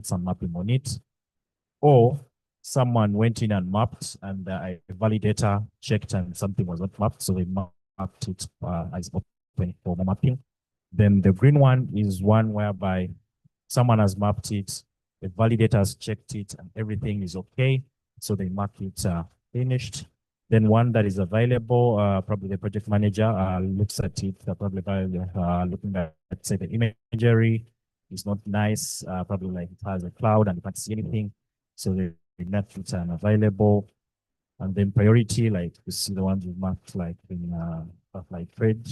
some mapping on it, or someone went in and mapped, and a validator checked and something was not mapped, so they mapped it as open for mapping. Then the green one is one whereby someone has mapped it, the validator has checked it, and everything is okay, so they mark it finished. Then one that is available, probably the project manager looks at it, probably by looking at, say, the imagery is not nice, probably like it has a cloud and you can't see anything, so they mark it unavailable. And then priority, like you see the ones you marked like in like trade.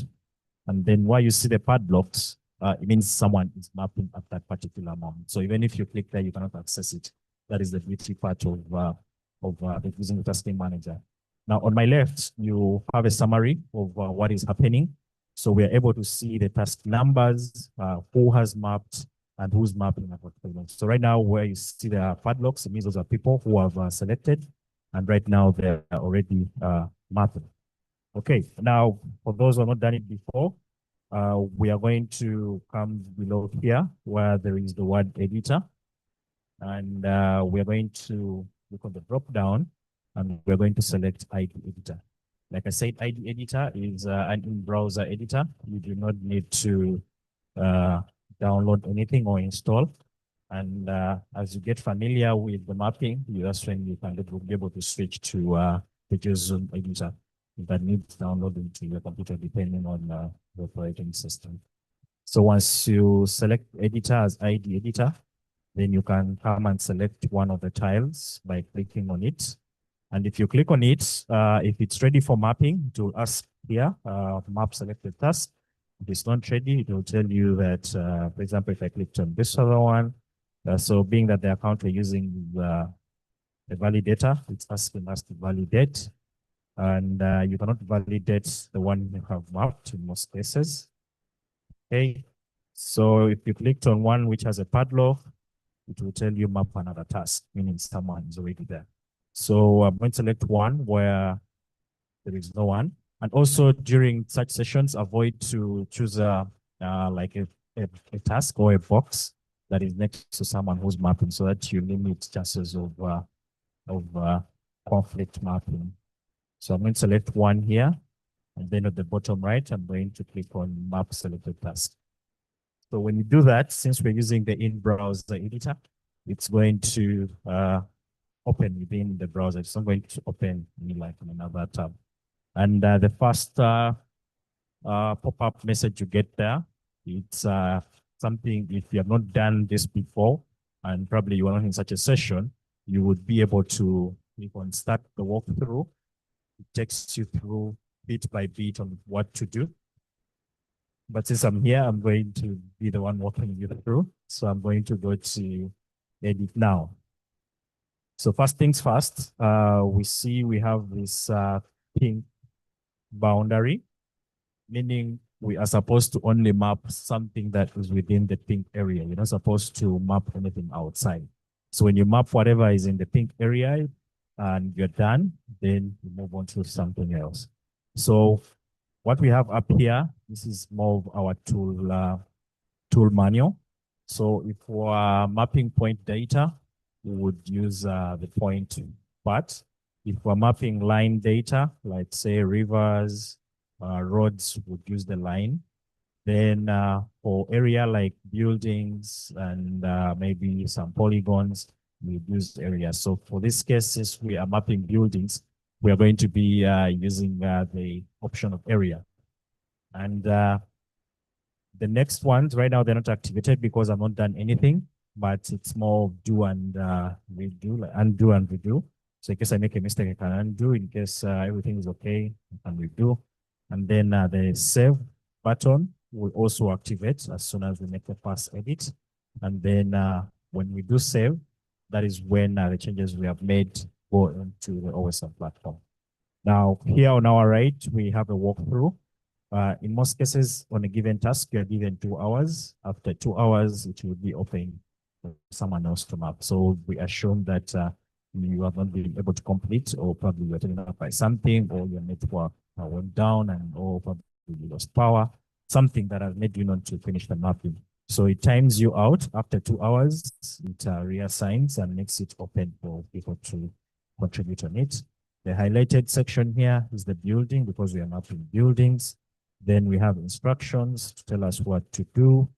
And then while you see the padlocks, it means someone is mapping at that particular moment. So even if you click there, you cannot access it. That is the beauty part of using the tasking manager. Now, on my left, you have a summary of what is happening. So we are able to see the task numbers, who has mapped, and who's mapping at what point. So right now, where you see the padlocks, it means those are people who have selected, and right now they're already mapping. Okay, now for those who have not done it before, we are going to come below here where there is the word editor, and we are going to look on the drop down, and we're going to select ID editor. Like I said, ID editor is an in-browser editor. You do not need to download anything or install. And as you get familiar with the mapping, that's when you can be able to switch to the JSON editor that needs downloading to your computer depending on the operating system. So once you select editor as ID editor, then you can come and select one of the tiles by clicking on it. And if you click on it, if it's ready for mapping, it will ask here, map selected task. If it's not ready, it will tell you that, for example, if I clicked on this other one, so being that the account we're using the validator, it's asking us to validate. And you cannot validate the one you have mapped in most cases. Okay, so if you clicked on one which has a padlock, it will tell you map another task, meaning someone is already there. So I'm going to select one where there is no one. And also during such sessions, avoid to choose like a task or a box that is next to someone who's mapping, so that you limit chances of conflict mapping. So I'm going to select one here, and then at the bottom right, I'm going to click on map selected task. So when you do that, since we're using the in-browser editor, it's going to open within the browser. It's not going to open like in another tab. And the first pop-up message you get there, it's something, if you have not done this before, and probably you are not in such a session, you would be able to click on start the walkthrough. It takes you through bit by bit on what to do. But since I'm here, I'm going to be the one walking you through. So I'm going to go to edit now. So first things first, we see we have this pink boundary, meaning we are supposed to only map something that is within the pink area. You're not supposed to map anything outside. So when you map whatever is in the pink area and you're done, then you move on to something else. So what we have up here, this is more of our tool manual. So if we're mapping point data, we would use the point part. If we're mapping line data, like say rivers, roads, would use the line. Then for area like buildings and maybe some polygons, we use area. So for this case, since we are mapping buildings, we are going to be using the option of area. And the next ones, right now, they're not activated because I've not done anything, but it's more do and redo, like undo and redo. So in case I make a mistake, I can undo. In case everything is okay, I can redo. And then the save button will also activate as soon as we make the first edit. And then when we do save, that is when the changes we have made go into the OSM platform. Now, here on our right, we have a walkthrough. In most cases, on a given task, you're given 2 hours. After 2 hours, it will be open for someone else to map. So we assume that you have not been able to complete, or probably you're taken up by something, or your network went down, and or probably you lost power, something that has made you not to finish the mapping. So it times you out after 2 hours. It reassigns and makes it open for people to contribute on it. The highlighted section here is the building because we are mapping buildings. Then we have instructions to tell us what to do.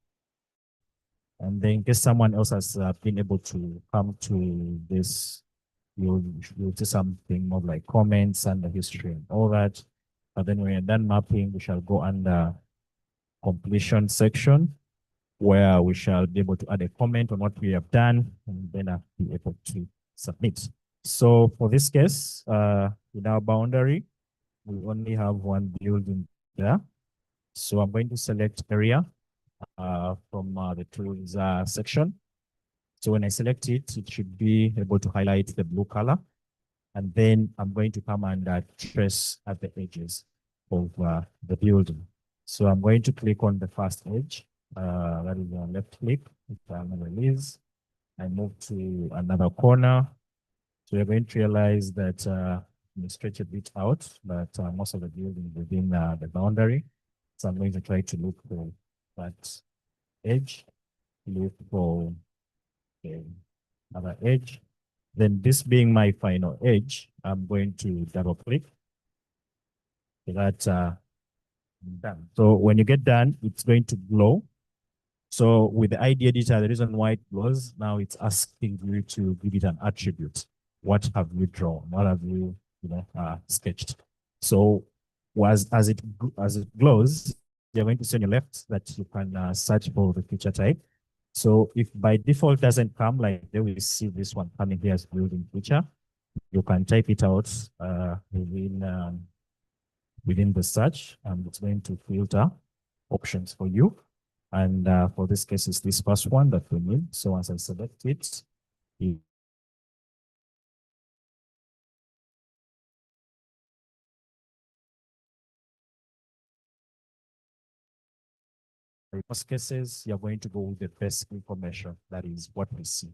And then in case someone else has been able to come to this, you'll see something more like comments and the history and all that. But then when you're done mapping, we shall go under completion section where we shall be able to add a comment on what we have done and then be able to submit. So for this case, in our boundary, we only have one building there. So I'm going to select area from the tools section. So when I select it, it should be able to highlight the blue color. And then I'm going to come and trace at the edges of the building. So I'm going to click on the first edge. That is a left click. If I'm going to release, I move to another corner. So you're going to realize that you stretch a bit out, but most of the building within the boundary. So I'm going to try to look for that edge, look for another edge. Then this being my final edge, I'm going to double click. That's done. So when you get done, it's going to glow. So with the ID editor, the reason why it glows, now it's asking you to give it an attribute. What have you drawn? What have you sketched? So as it glows, you're going to see on your left that you can search for the feature type. So if by default doesn't come, like they will see this one coming here as building feature, you can type it out within the search, and it's going to filter options for you. And for this case, it's this first one that we need. So once I select it, in most cases, you're going to go with the best information. That is what we see.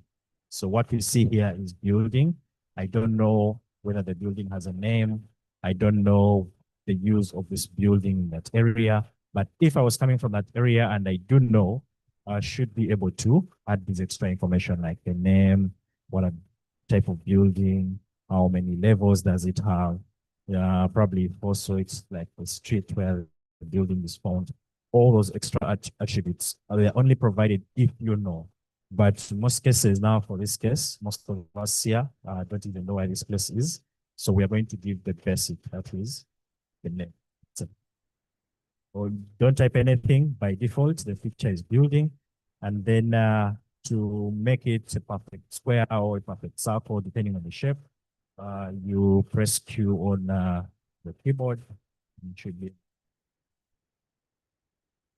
So what we see here is building. I don't know whether the building has a name. I don't know the use of this building in that area. But if I was coming from that area and I do know, I should be able to add this extra information like the name, what a type of building, how many levels does it have. Yeah, probably also it's like the street where the building is found. All those extra attributes they're only provided if you know. But in most cases now, for this case, most of us here don't even know where this place is. So we are going to give the basic, that is the name. So, or don't type anything by default. The feature is building. And then to make it a perfect square or a perfect circle, depending on the shape, you press Q on the keyboard. It should be.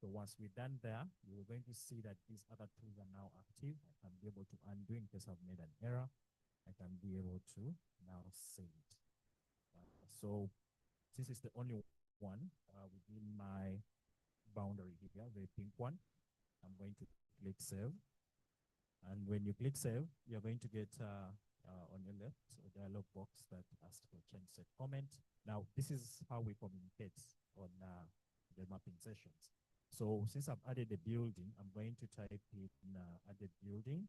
So once we're done there, you're going to see that these other tools are now active. I can be able to undo in case I've made an error. I can be able to now save it. So since it's the only one within my boundary here, the pink one, I'm going to click save. And when you click save, you're going to get on your left a dialog box that asks for change set comment. Now, this is how we communicate on the mapping sessions. So since I've added a building, I'm going to type in added building.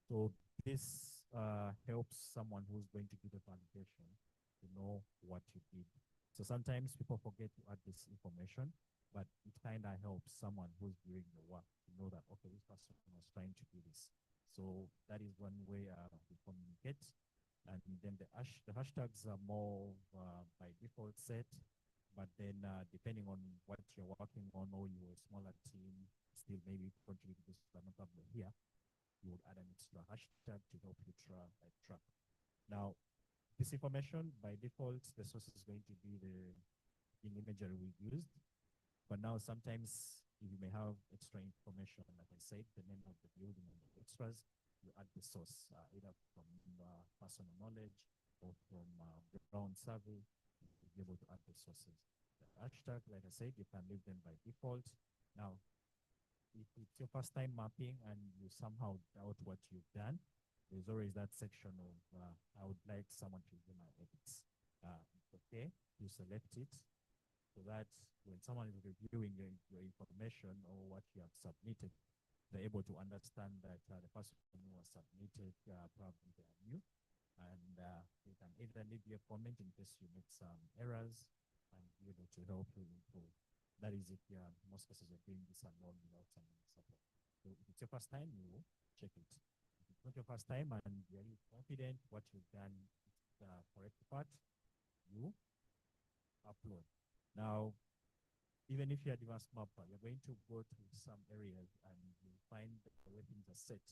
So this helps someone who's going to do the validation to know what you did. So sometimes people forget to add this information, but it kind of helps someone who's doing the work to know that, okay, this person was trying to do this. So that is one way we communicate. And then the hashtags are more by default set, but then depending on what you're working on or you're a smaller team, still maybe contribute to this here, you would add an extra hashtag to help you track. Now, this information, by default, the source is going to be the imagery we used. But now sometimes you may have extra information, like I said, the name of the building and the extras, you add the source, either from personal knowledge or from ground survey, to be able to add the sources. The hashtag, like I said, you can leave them by default. Now, if it's your first time mapping and you somehow doubt what you've done, there's always that section of, I would like someone to do my edits. It's okay, you select it. so that when someone is reviewing your information or what you have submitted, they're able to understand that the person who was submitted probably they are new, and you can either leave your comment in case you make some errors and be able to help you improve. That is if most cases you're doing this alone without some support. So if it's your first time, you check it. If it's not your first time and you're really confident what you've done is the correct part, you upload. Now, even if you're advanced mapper, you're going to go to some areas and you'll find that the way things are set,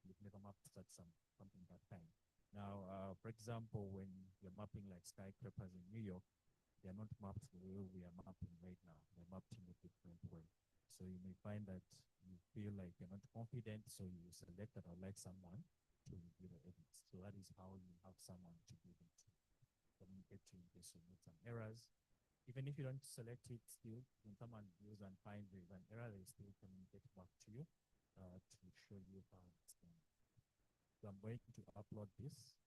you've never mapped such something that time. Now, for example, when you're mapping like skyscrapers in New York, they're not mapped the way we are mapping right now. They're mapped in a different way. So you may find that you feel like you're not confident, so you select that I would like someone to review the edits. So that is how you have someone to be able to communicate to in case you make some errors. Even if you don't select it, still, when someone views and finds there is an error, they still communicate back to you to show you how it's done. So I'm going to upload this.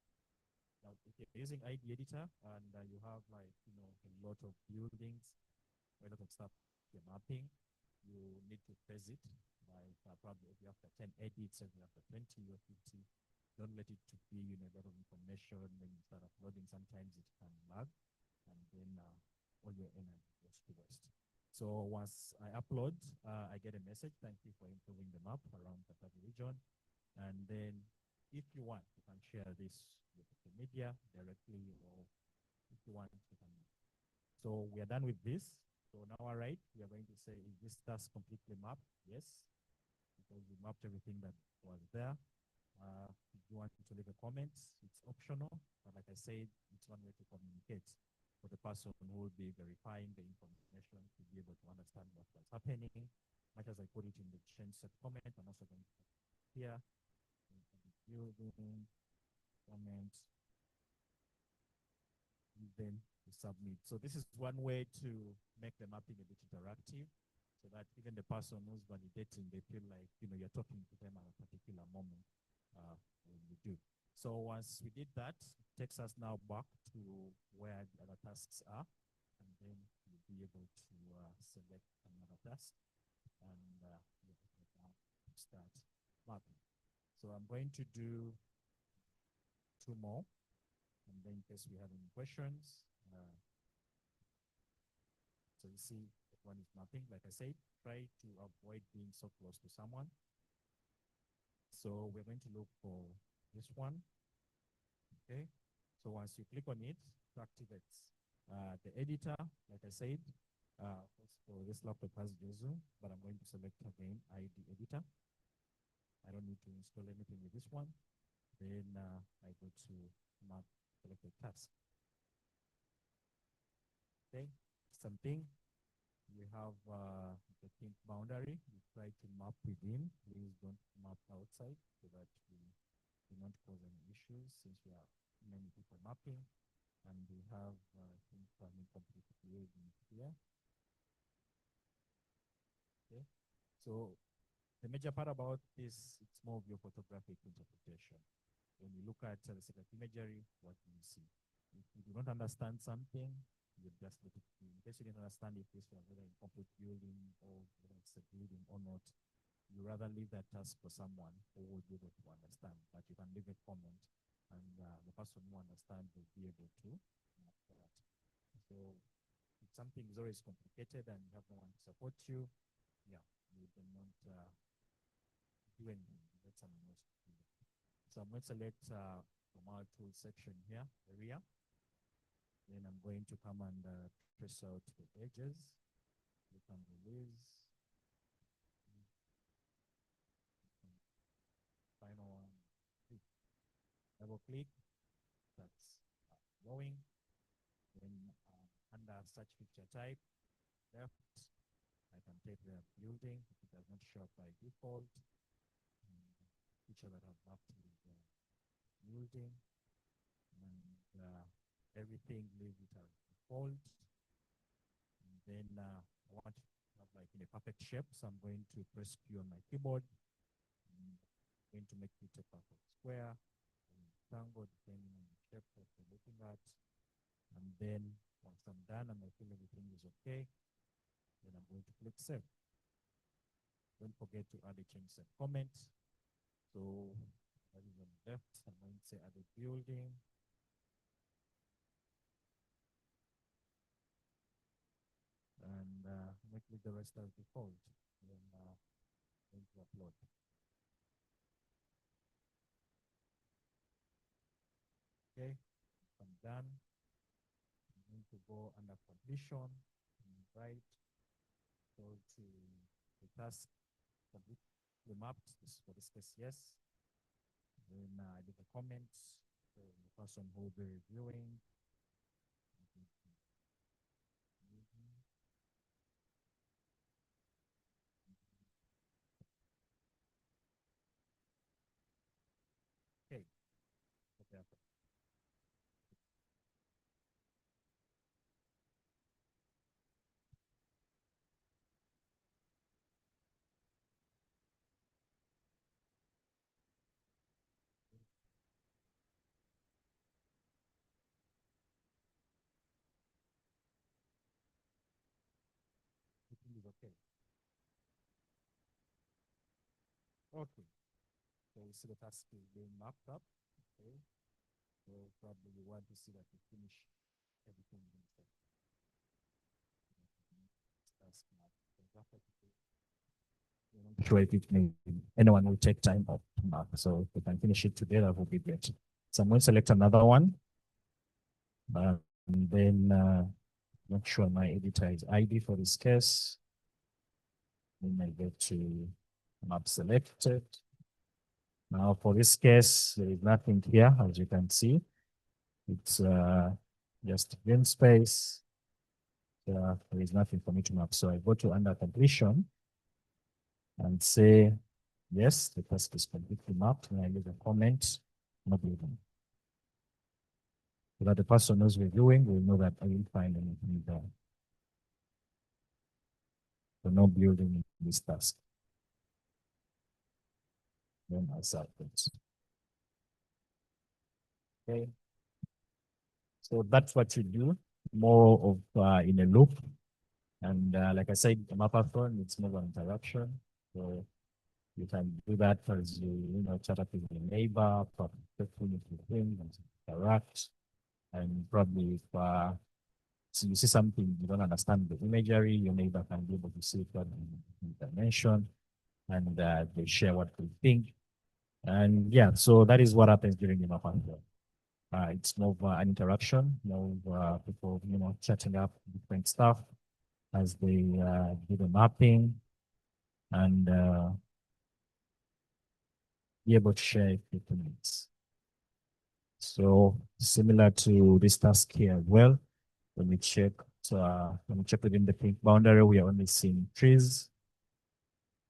Now, if you're using ID editor and you have like, a lot of buildings, a lot of stuff you're mapping, you need to phase it. Like probably if you have 10 edits, if you have 20 or 50, don't let it to be, a lot of information. When you start uploading, sometimes it can lag, and then all your energy goes to waste. So once I upload, I get a message. Thank you for improving the map around the region. And then if you want, you can share this with the media directly, or if you want, you can. So we are done with this. So now, all right, we are going to say, is this task completely mapped? Yes, because we mapped everything that was there. If you want to leave a comment, it's optional. But like I said, it's one way to communicate for the person who will be verifying the information to be able to understand what was happening. Much as I put it in the change set comment, I'm also going to put here, building comment, then to submit. So this is one way to make the mapping a bit interactive, so that even the person who's validating, they feel like, you're talking to them at a particular moment when you do. So once we did that, it takes us now back to where the other tasks are, and then you'll be able to select another task and start mapping. So I'm going to do 2 more, and then in case we have any questions. So you see, one is mapping. Like I said, try to avoid being so close to someone. So we're going to look for this one. Okay. So once you click on it, it activates the editor. Like I said, for this laptop has JSON, but I'm going to select again ID editor. I don't need to install anything with this one. Then I go to map selected task. Okay, something. We have the pink boundary. We try to map within. Please don't map outside, so that we do not cause any issues, since we have many people mapping. And we have things coming completely here. Okay, so the major part about this, it's more of your photographic interpretation. When you look at the set of imagery, what do you see? If you do not understand something, you just look at it. In case you didn't understand if this was whether a complete building or whether it's a building or not, you rather leave that task for someone who will be able to understand. But you can leave a comment, and the person who understands will be able to answer that. So if something is always complicated and you have no one to support you, yeah, you cannot do anything. Let someone else do it. So I'm going to select from our tool section here, area. Then I'm going to come and trace out the edges. You can release. Final one. Double click. That's going. Then under search picture type, left, I can take the building. If it does not show up by default, picture that I've mapped with the building, and everything leave it as default. And then I want to have like in a perfect shape, so I'm going to press Q on my keyboard. I'm going to make it a perfect square, rectangle, depending on the shape that you're looking at. And then once I'm done and I feel everything is okay, then I'm going to click save. Don't forget to add a change and comment. So that is on the left. I'm going to say add a building. And make it the rest as default. Then going to upload. Okay, I'm done. I'm going to go under completion and right, go to the task complete the mapped for this case, yes. Then leave a comment for the person who will be reviewing. Okay, okay, everything is okay. Okay, so we see the task is being mapped up. Okay, so probably you want to see that we finish everything in the task map. Sure, if it may, anyone will take time off to mark. So if we can finish it today, that would be great. So I'm going to select another one. And then make sure my editor is ID for this case. Then I go to map selected. Now for this case, there is nothing here, as you can see. It's just green space. There is nothing for me to map. So I go to under completion and say, yes, the task is completely mapped. And I leave a comment, no building. So that the person who's reviewing will know that I didn't find anything there. So no building in this task. Then I submit. Okay. So that's what you do, more of in a loop. And like I said, Mapathon, it's more of an interaction. So you can do that as you chat up with your neighbor, probably with him, and interact. And probably if so you see something you don't understand the imagery, your neighbor can be able to see it in dimension, and they share what they think. And yeah, so that is what happens during the Mapathon. It's more of an interaction, more of people, chatting up different stuff as they do the mapping and be able to share equipment. So similar to this task here as well, when we check within the pink boundary, we are only seeing trees.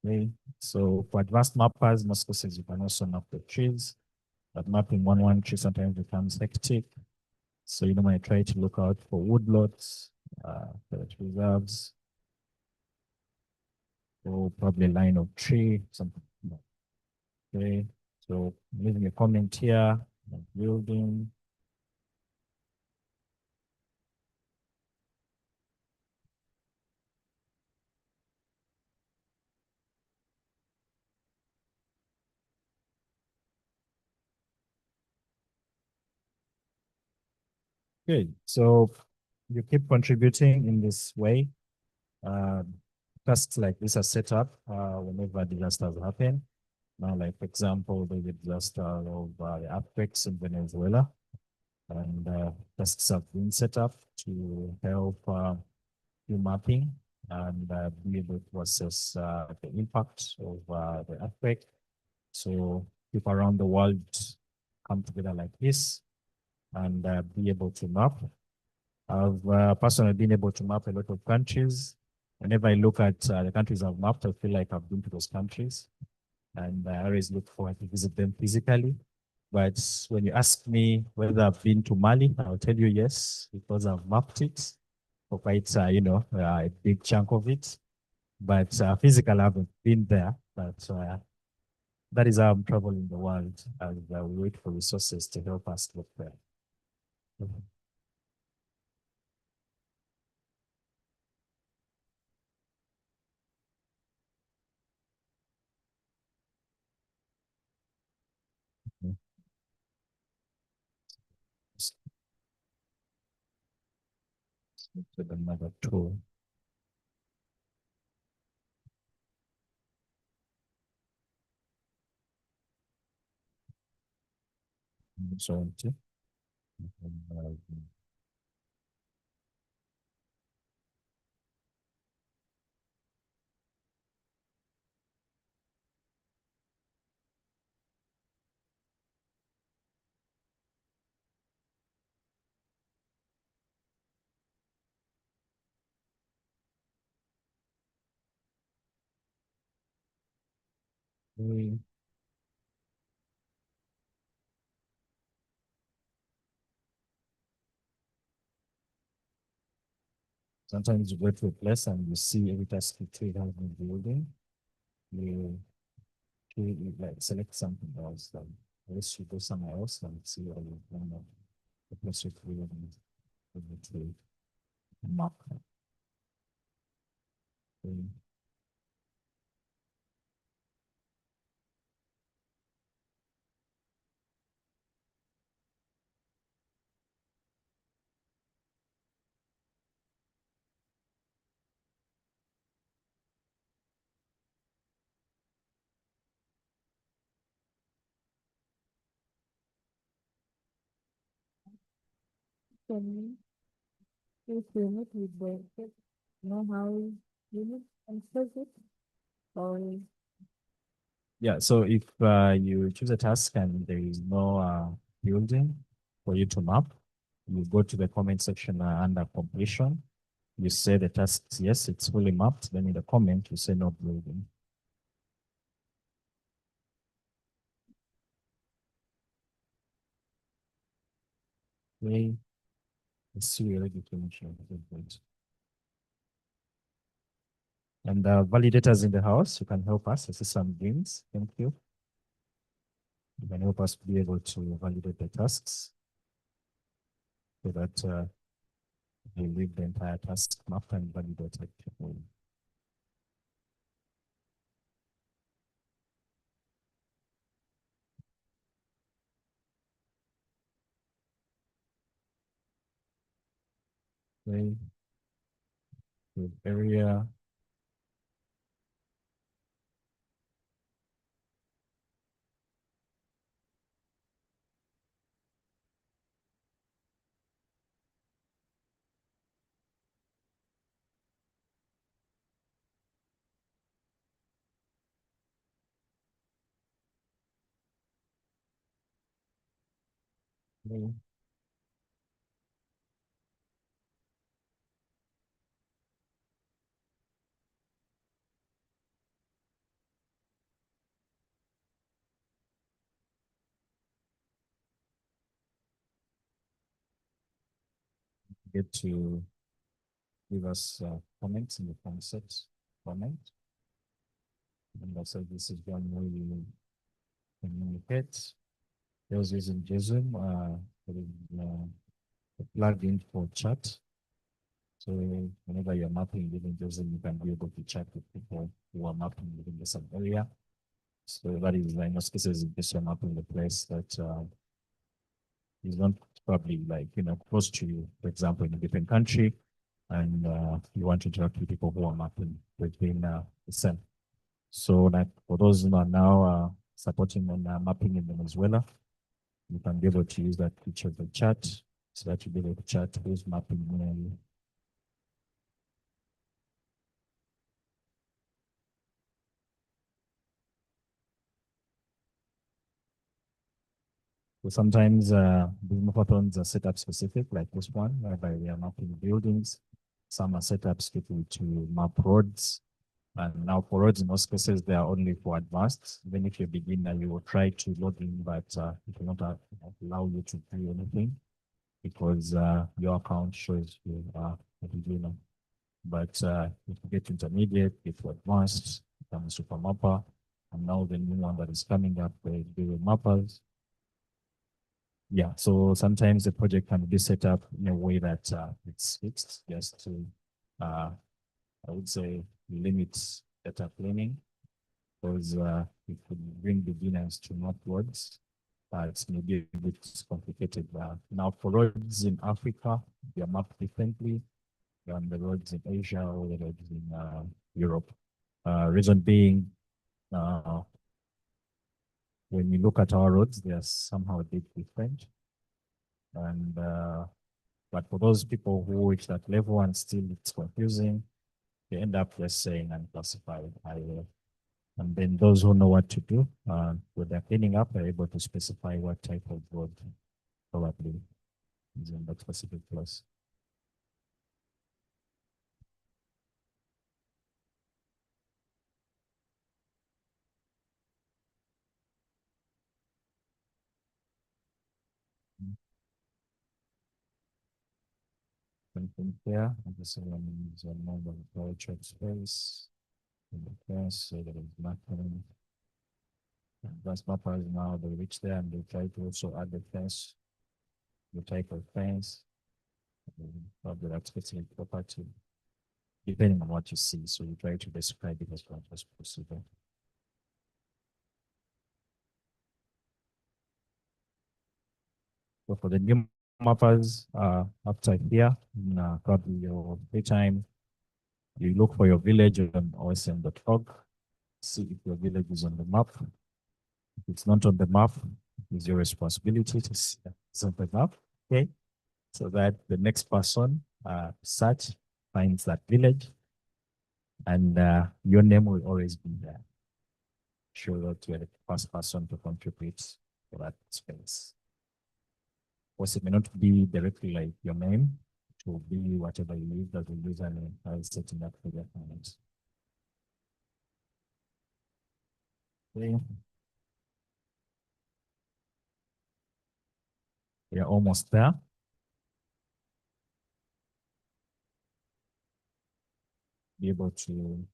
Okay. So for advanced mappers, most cases you can also map the trees, but mapping one tree sometimes becomes hectic. So you might try to look out for woodlots, forest reserves, or probably a line of tree, something. Okay, so leaving a comment here, building. Good. So you keep contributing in this way. Tasks like this are set up whenever disasters happen. Now, like for example, the disaster of the earthquakes in Venezuela, and tasks have been set up to help do mapping and be able to assess the impact of the earthquake. So people around the world come together like this and be able to map. I've personally been able to map a lot of countries. Whenever I look at the countries I've mapped, I feel like I've been to those countries, and I always look forward to visit them physically. But when you ask me whether I've been to Mali, I'll tell you yes, because I've mapped it for quite, a big chunk of it. But physically, I haven't been there. But that is how I'm traveling the world, and we wait for resources to help us get there. With another tool. So empty. We sometimes you go to a place and you see every task you trade out in the building. You like select something else. Like unless you go somewhere else and see all you want the place you create and the trade map. We Can you film it with the know how you answers it or Yeah, so if you choose a task and there is no building for you to map, you go to the comment section under completion. You say the task, yes, it's fully mapped. Then in the comment, you say no building. Okay, let's see, we already finished. Good. And validators in the house, you can help us. I see some games. Thank you. You can help us be able to validate the tasks so that we leave the entire task map and validate it. Okay, good area. Okay. Get to give us comments in the concept comment. And also this is one way you communicate. Those using JSON, there is a plugin for chat. So whenever you're mapping within JSON, you can be able to chat with people who are mapping within the same area. So that is like most cases in case you're mapping the place that is not probably like, close to you, for example, in a different country, and you want to interact with people who are mapping within the same. So like for those who are now supporting on mapping in Venezuela, you can be able to use that feature of the chat so that you'll be able to chat who's mapping near you. So sometimes the Mapathons are set up specific, like this one, whereby we are mapping buildings. Some are set up strictly to map roads. And now for roads, in most cases, they are only for advanced. Even if you're a beginner, you will try to log in, but it will not allow you to do anything because your account shows you are a beginner. But if you get intermediate, get to advanced, become a super mapper, and now the new one that is coming up, the mappers. Yeah, so sometimes the project can be set up in a way that it's fixed just to, I would say, limit data cleaning because it could bring beginners to map roads. It's maybe a bit complicated. Now, for roads in Africa, they are mapped differently. than the roads in Asia or the roads in Europe. Reason being, uh, when you look at our roads, they are somehow a bit different. And but for those people who reach that level and still it's confusing, they end up just saying unclassified highway. And then those who know what to do, when they're cleaning up, are able to specify what type of road probably is in that specific place. Something there, and this one is a number of voucher space in the fence, so there is nothing. Advanced mappers now they reach there and they try to also add the fence, the type of fence, probably that specific property, depending on what you see. So you try to describe it as much as possible. So for the new mappers, after here, in probably your free time, you look for your village on osm.org, see if your village is on the map. If it's not on the map, it's your responsibility to see that it's on the map. Okay. So that the next person search finds that village and your name will always be there. Show that you're the first person to contribute to that space. Of course, it may not be directly like your name, it will be whatever you use as a username as setting up for your account. Okay. We are almost there. Be able to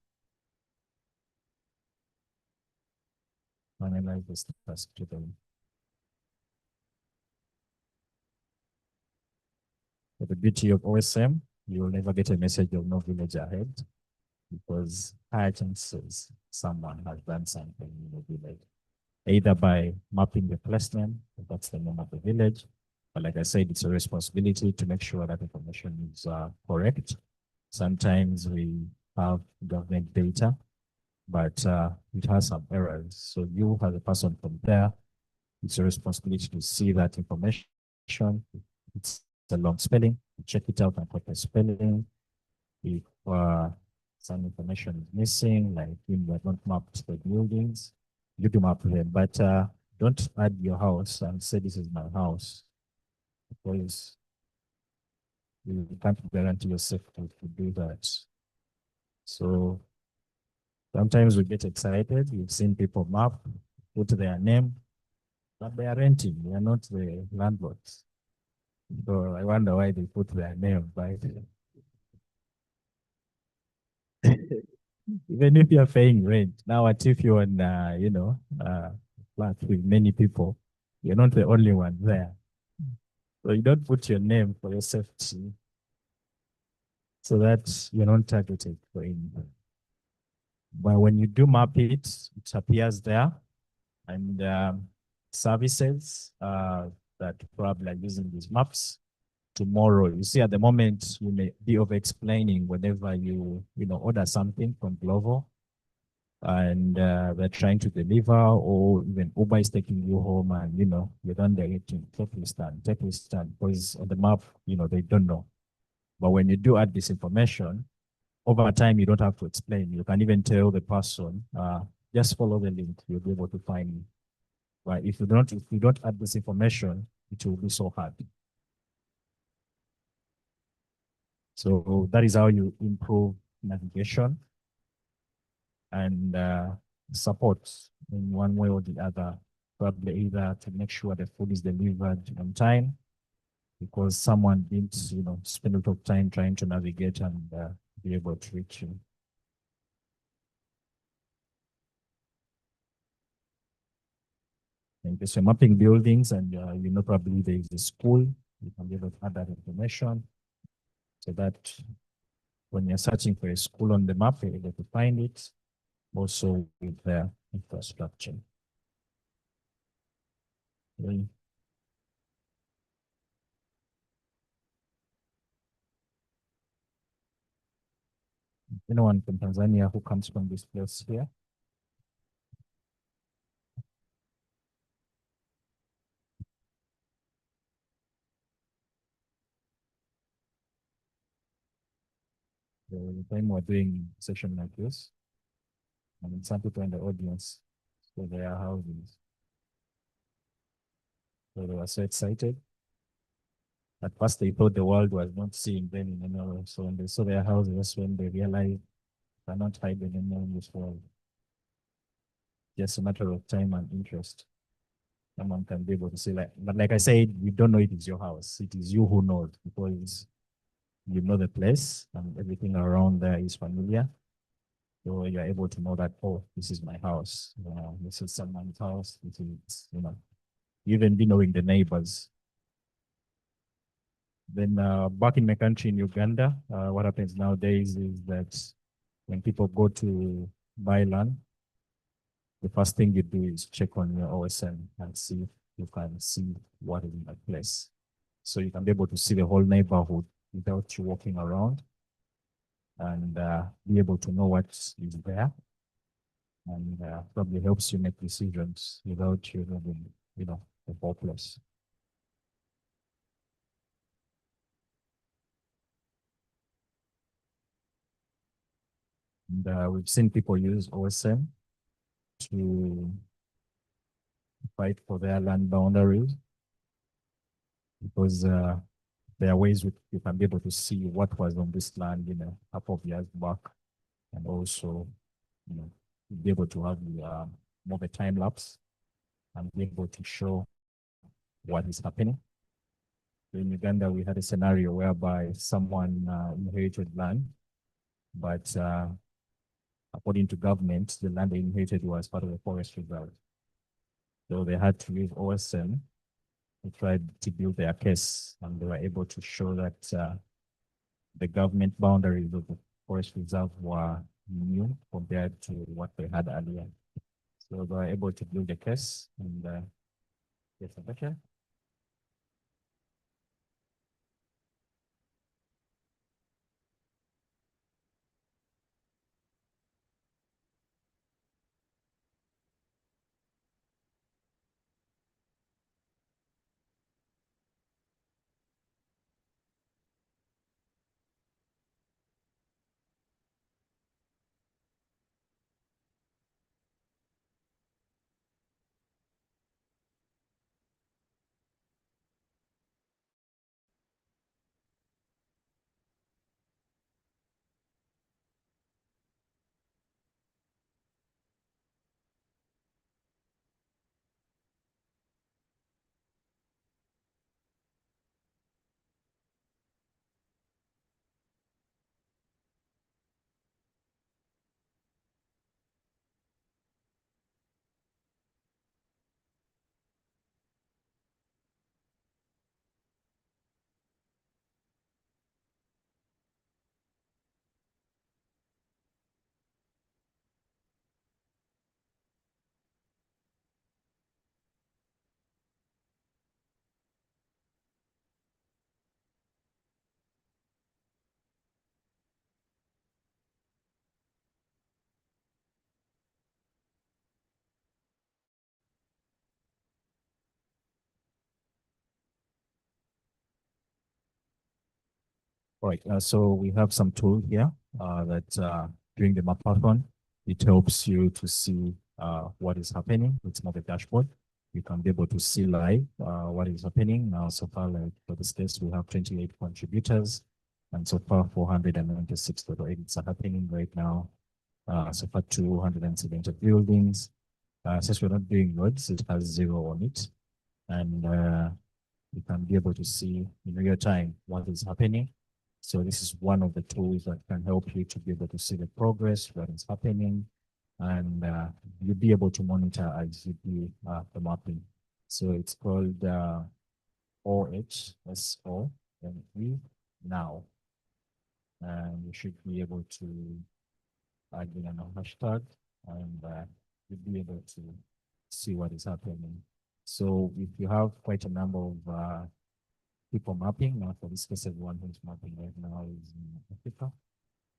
finalize this task today. For the beauty of OSM, you will never get a message of no village ahead because high chances someone has done something in the village, either by mapping the place name, if that's the name of the village. But like I said, it's a responsibility to make sure that information is correct. Sometimes we have government data, but it has some errors. So you as a person from there, it's a responsibility to see that information. It's a long spelling, check it out and put the spelling. If some information is missing, like you have not mapped the buildings, you do map them, but don't add your house and say this is my house because you can't guarantee yourself to do that. So sometimes we get excited. We've seen people map, put their name, but they are renting. They are not the landlords. So I wonder why they put their name, right? Even if you're paying rent, now what if you're on, flat with many people, you're not the only one there. So you don't put your name for your safety so that you're not targeted for anything. But when you do map it, it appears there. And services that probably are using these maps tomorrow. You see, at the moment, you may be over explaining whenever you order something from Glovo and they're trying to deliver, or even Uber is taking you home and you're done directing, take this stand, because on the map, they don't know. But when you do add this information, over time, you don't have to explain. You can even tell the person, just follow the link, you'll be able to find me. Right? If you don't add this information, it will be so hard. So that is how you improve navigation and support in one way or the other, probably either to make sure the food is delivered on time because someone didn't, spend a lot of time trying to navigate and be able to reach you. And if you're mapping buildings and probably there is a school, you can be able to add that information so that when you're searching for a school on the map, you're able to find it also with their infrastructure. Okay. anyone from Tanzania who comes from this place here? The time we're doing session like this, I mean, some people in the audience, so their houses, so they were so excited. At first, they thought the world was not seeing them anymore. So when they saw their houses, that's when they realized they're not hiding anymore in this world. Just a matter of time and interest. Someone can be able to say, like, but like I said, we don't know it is your house. It is you who knows because you know the place and everything around there is familiar. So you're able to know that, oh, this is my house. This is someone's house. This is, you even be knowing the neighbors. Then back in my country in Uganda, what happens nowadays is that when people go to buy land, the first thing you do is check on your OSM and see if you can see what is in that place. So you can be able to see the whole neighborhood without you walking around and be able to know what is there and probably helps you make decisions without you having, the whole place. And we've seen people use OSM to fight for their land boundaries because there are ways you can be able to see what was on this land, a couple of years back, and also, be able to have more of a time lapse and be able to show what is happening. In Uganda, we had a scenario whereby someone inherited land, but according to government, the land they inherited was part of the forest reserve. So they had to use OSM to try to build their case, and they were able to show that the government boundaries of the forest reserve were new compared to what they had earlier. So they were able to build a case and yes, better. All right, so we have some tool here that during the Mapathon, it helps you to see what is happening. It's not a dashboard. You can be able to see live what is happening. Now, so far, like for this case, we have 28 contributors, and so far 496 total edits are happening right now. So far 270 buildings. Since we're not doing roads, it has 0 on it. And you can be able to see in real time what is happening. So this is one of the tools that can help you to be able to see the progress, what is happening, and you'll be able to monitor as you do the mapping. So it's called OHSOME now. And you should be able to add in a hashtag and you'll be able to see what is happening. So if you have quite a number of people mapping, for this case, everyone who's mapping right now is in Africa.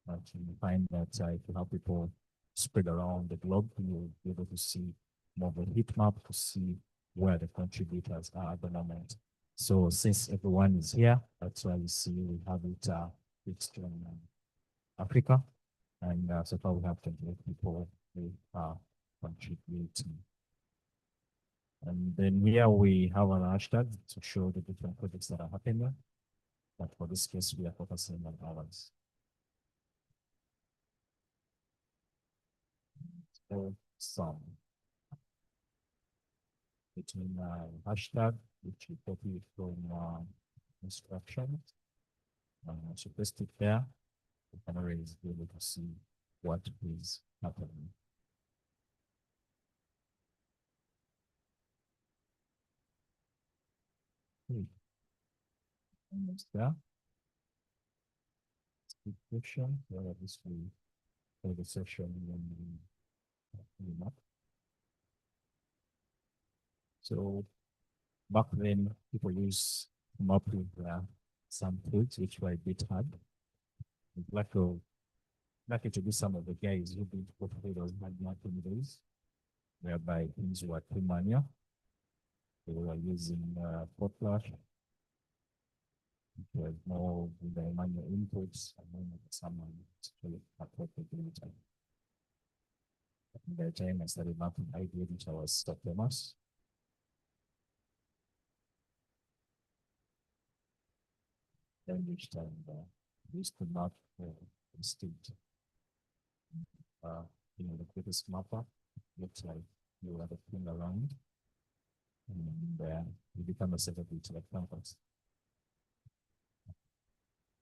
But you find that if you have people spread around the globe, you'll be able to see more of a heat map to see where the contributors are at the moment. So since everyone is here, that's why you see we have it fixed on Africa. And so far we have 28 people who are contributing. And then here we have a hashtag to show the different projects that are happening. But for this case, we are focusing on ours. So some between hashtag, which you copy from instructions. So paste it there. The camera is able to see what is happening. Almost there. Description, where this will for the session when we map. So back then, people use map with some tools which were a bit hard. I'd like to do some of the guys who did portray those hard mapping days, whereby things were too manual. They were using Potlash, which was more with the manual inputs, and then someone actually uploaded the data. By the time I started mapping, I did which I was so famous. Then which time used to map the state. The greatest mapper looks like you have a thing around, and you become a celebrity like campus.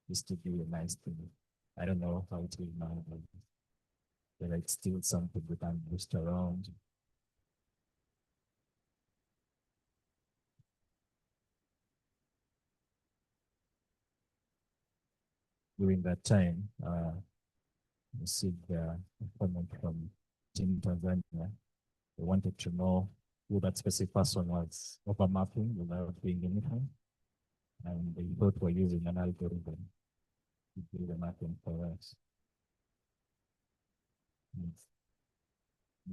Used to be a nice thing. I don't know how it is now, but it's still something we can boost around. During that time, received a comment from Team Tanzania. They wanted to know who that specific person was over mapping without doing anything. And they both were using an algorithm to do the mapping for us. And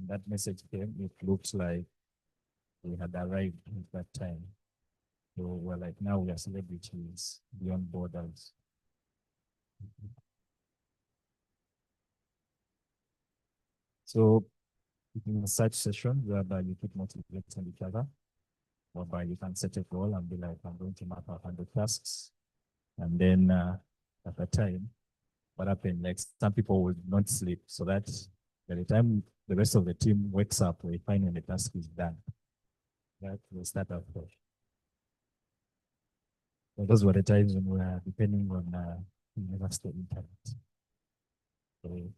that message came, it looks like we had arrived at that time. So we're like, now we are celebrities beyond borders. So in such sessions whereby you keep motivating each other, whereby you can set a goal and be like, I'm going to map 100 tasks. And then at that time, what happened next? Some people would not sleep, so that by the time the rest of the team wakes up, they find when the task is done. That will start afresh. So those were the times when we were depending on university internet. So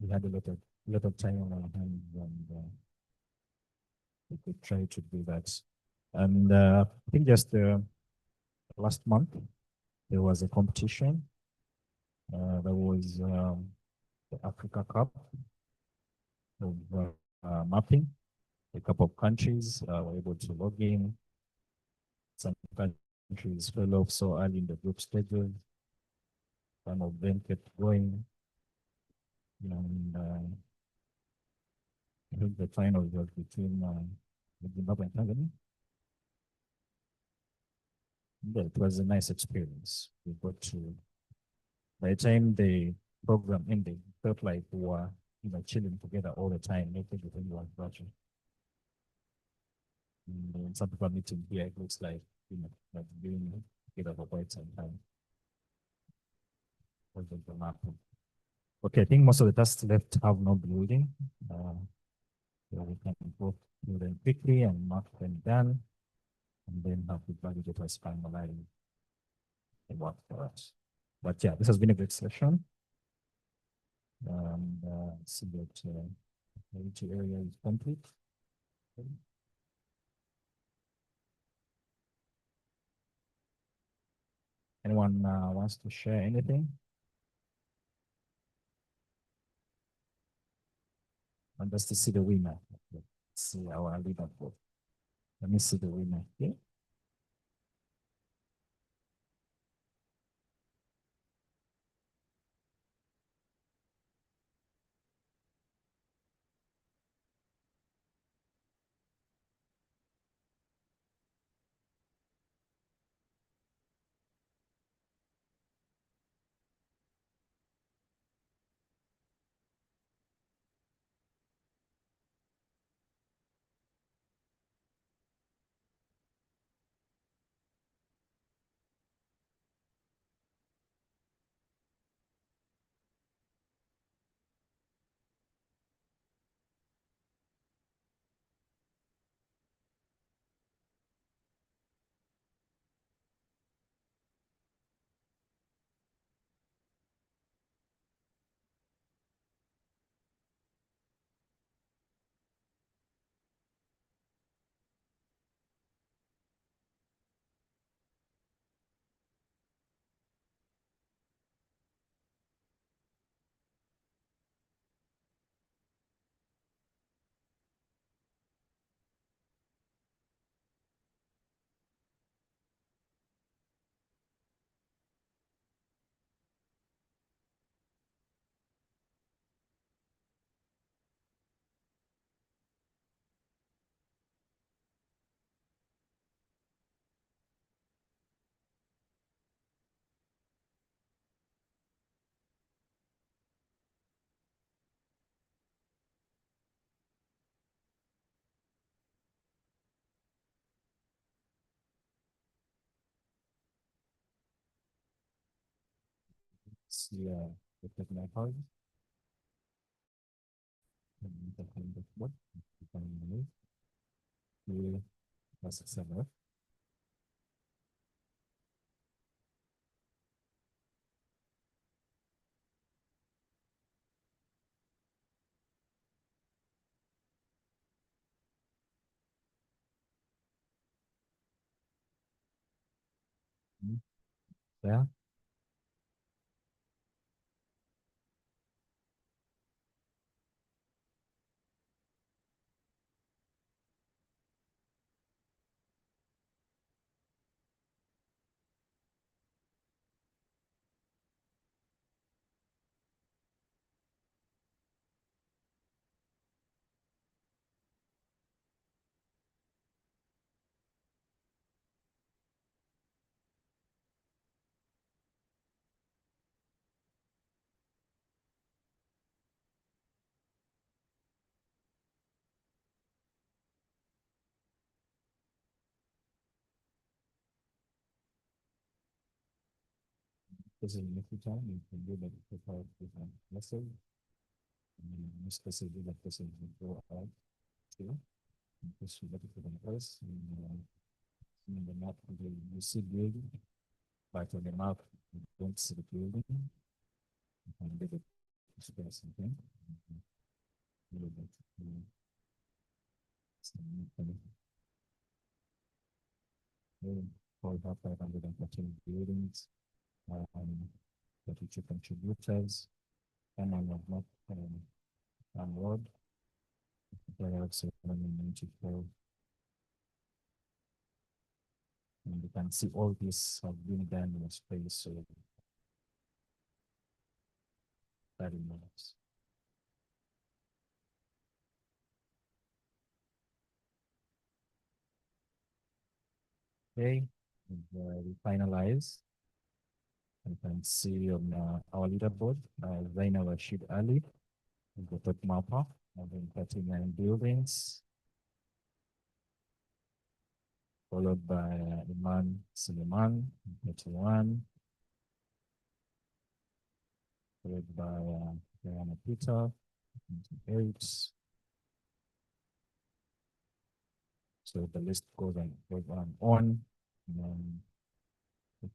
we had a lot of time on our hands, and we could try to do that. And I think just last month there was a competition. There was the Africa Cup of mapping. A couple of countries were able to log in. Some countries fell off so early in the group stages. Some of them kept going. And I think the final was between Zimbabwe and Tanzania. But it was a nice experience. We got to, by the time the program ended, felt like we were chilling together all the time, making everything was virtual. And some people are meeting here, it looks like, like being together for quite some time. Okay, I think most of the tasks left have no building. So we can go through them quickly and mark them done, and then have the validators finalize the work for us. But yeah, this has been a great session. And see that each area is complete. Anyone wants to share anything? And just to see the winner. Let's see our leaderboard. Let me see the winner here. see the technical the kind of what you can move to plus server. There. This is the time you can do that profile different message. And this case, do that person go out here. This will let it in place. In the map, you see building, but on the map, you don't see the building. You can get it express something. For about 514 buildings, that which contributors, and on the map, road, there are 794. And you can see all this have been done in a space of 30 minutes. Okay, and, we finalize. You can see on our leaderboard, Zaina Rashid Ali, the top mapper, having 39 buildings, followed by Iman Suleiman, 31, followed by Diana Peter, 28. So the list goes on, on. And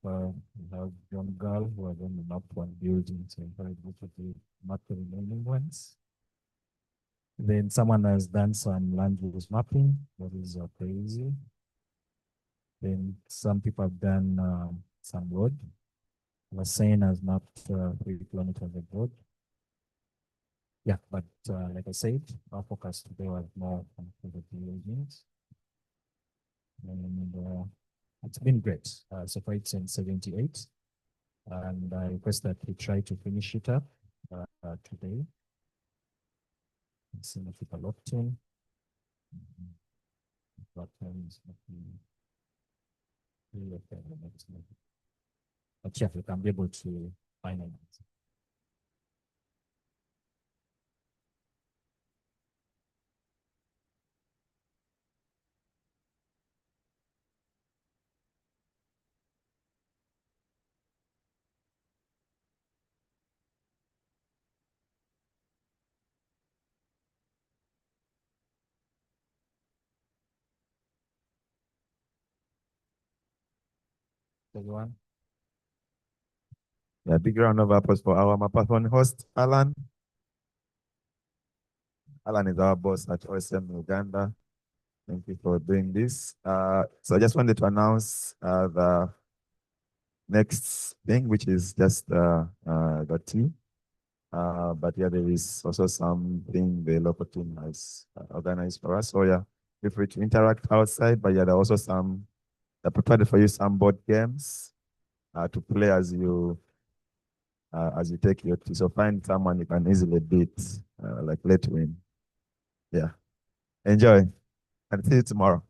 we have young girl who are going to map one building, so encourage both of you map the remaining ones. Then someone has done some land use mapping, that is crazy. Then some people have done some road. Hussein has mapped 3 kilometers of road. Yeah, but like I said, our focus today was more on the buildings. And it's been great. So far it's in 78. And I request that we try to finish it up today. See if people locked in. But yeah, we can be able to finalize. Everyone? Yeah, big round of applause for our Mapathon host, Alan. Alan is our boss at OSM Uganda. Thank you for doing this. So I just wanted to announce the next thing, which is just the tea. But yeah, there is also something the local team has organized for us. So yeah, feel free to interact outside. But yeah, there are also some, I prepared for you some board games to play as you take your tea. So find someone you can easily beat, like let win. Yeah. Enjoy and see you tomorrow.